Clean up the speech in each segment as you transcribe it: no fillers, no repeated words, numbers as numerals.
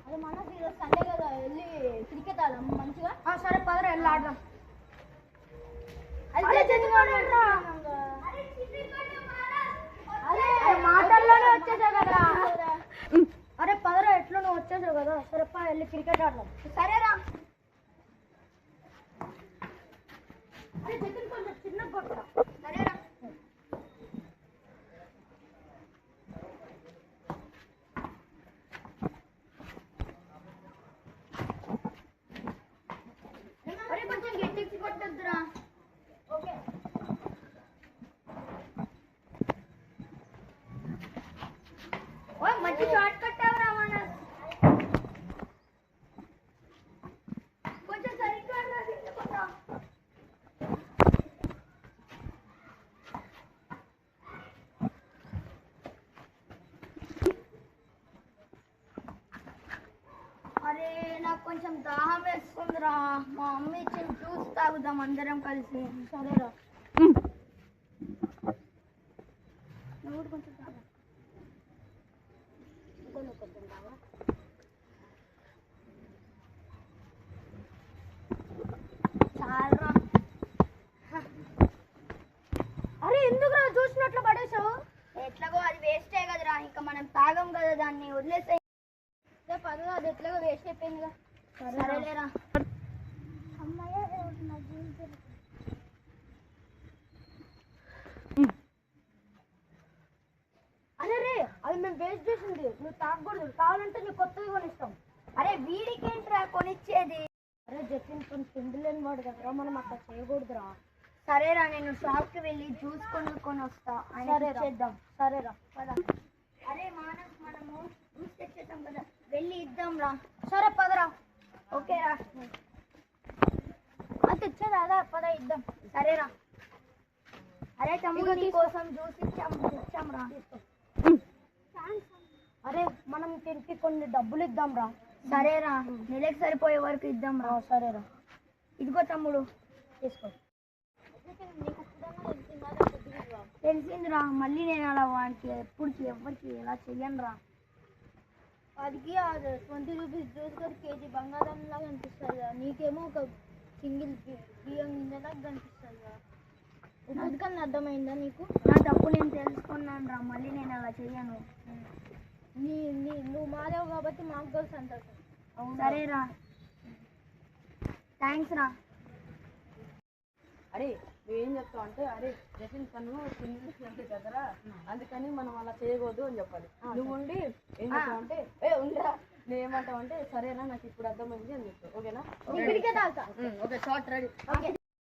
అది మనకి సండే కదా వెళ్ళి క్రికెట్ ఆడదాం మంచిగా. సరే పదరా వెళ్ళి ఆడదాం. మాటల్లోనే వచ్చేసావు కదా. అరే పదరా ఎట్లా నువ్వు వచ్చేసావు కదా. సరే వెళ్ళి క్రికెట్ ఆడదాం. సరేరా. అరే జతిన్ కొంచెం చిన్న కొట్టరా. సరేరా. అరే కొంచెం గట్టికి కొట్టొద్దురా. ఓకే. మంచి షార్ట్ కట్టావురా మనస్. కొంచెం సరిగ్గా కొట్టా. అరే నాకు కొంచెం దాహం వేస్తుందిరా. మా మమ్మీ ఇచ్చిన జ్యూస్ తాగుదాం అందరం కలిసి. సరేరా. నువ్వు కూడా కొంచెం తాగు. చాలరా. అరే ఎందుకురా చూసినట్లు పడేసావు. ఎట్లాగో అది వేస్టే కదరా. ఇంకా మనం తాగం కదా దాన్ని వదిలేసే. పదగా అది ఎట్లాగో వేస్ట్ అయిపోయిందిగా. సరేలేరా. అరే రే అది మేము వేస్ట్ చేసింది. నువ్వు తాగకూడదు. కావాలంటే నీకు కొత్తది కొనిస్తాం. అరే వీడికేంట్రా కొనిచ్చేది. అరే జతిన్ కొంచెం తిండి లేని వాడు కదరా. మనం అట్లా చేయకూడదురా. సరేరా నేను షాప్కి వెళ్ళి జ్యూస్ కొనుక్కొని వస్తా. సరేరా. చేద్దాం. సరేరా పద. అరే మనము జ్యూస్ తెచ్చేద్దాం కదా, వెళ్ళి ఇద్దాం రా. సరే పదరా. ఓకేరా. తెచ్చేదా పద ఇద్దాం. సరేరా. అరే తమ్ముడు నీ కోసం జ్యూస్ ఇచ్చాం రా. అరే మనం తిరిగి కొన్ని డబ్బులు ఇద్దాం రా. సరేరా నెలకు సరిపోయే వరకు ఇద్దాం రా. సరేరా. ఇదిగో తమ్ముడు తీసుకో. తెలిసిందిరా. మళ్ళీ నేను అలా వానికి ఎప్పటికి ఎవరికి ఎలా చెయ్యను రా. వాడికి 20 రూపీస్ జ్యూస్ కూడా కేజీ బంగారం లాగా అనిపిస్తుంది కదా. నీకేమో ఒక సింగిల్ బియ్యం గింజలాగా కనిపిస్తుంది కదా. అందుకని అర్థమైందా నీకు? నా తప్పు నేను తెలుసుకున్నాను రా. మళ్ళీ నేను అలా చెయ్యను. నువ్వు మారావు కాబట్టి మాకు తెలుసు అంటారు. సరేరా. థ్యాంక్స్ రా. అరే నువ్వేం చెప్తావు అంటే, అరే జతిన్ తను ఇంగ్లీష్ అంటే కదరా, అందుకని మనం అలా చేయకూడదు అని చెప్పాలి. నువ్వు ఉండి ఏం చెప్తావు అంటే, ఉండరా నేనేమంటావు అంటే, సరేనా నాకు ఇప్పుడు అర్థమైంది అని చెప్తావు. ఓకేనా? Okay short ready.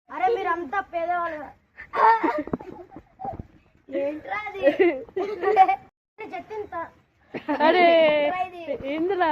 అరే మీరంతా పేదవాళ్ళు. ఏంట్రా అది? జతిన్ అరే ఇందులో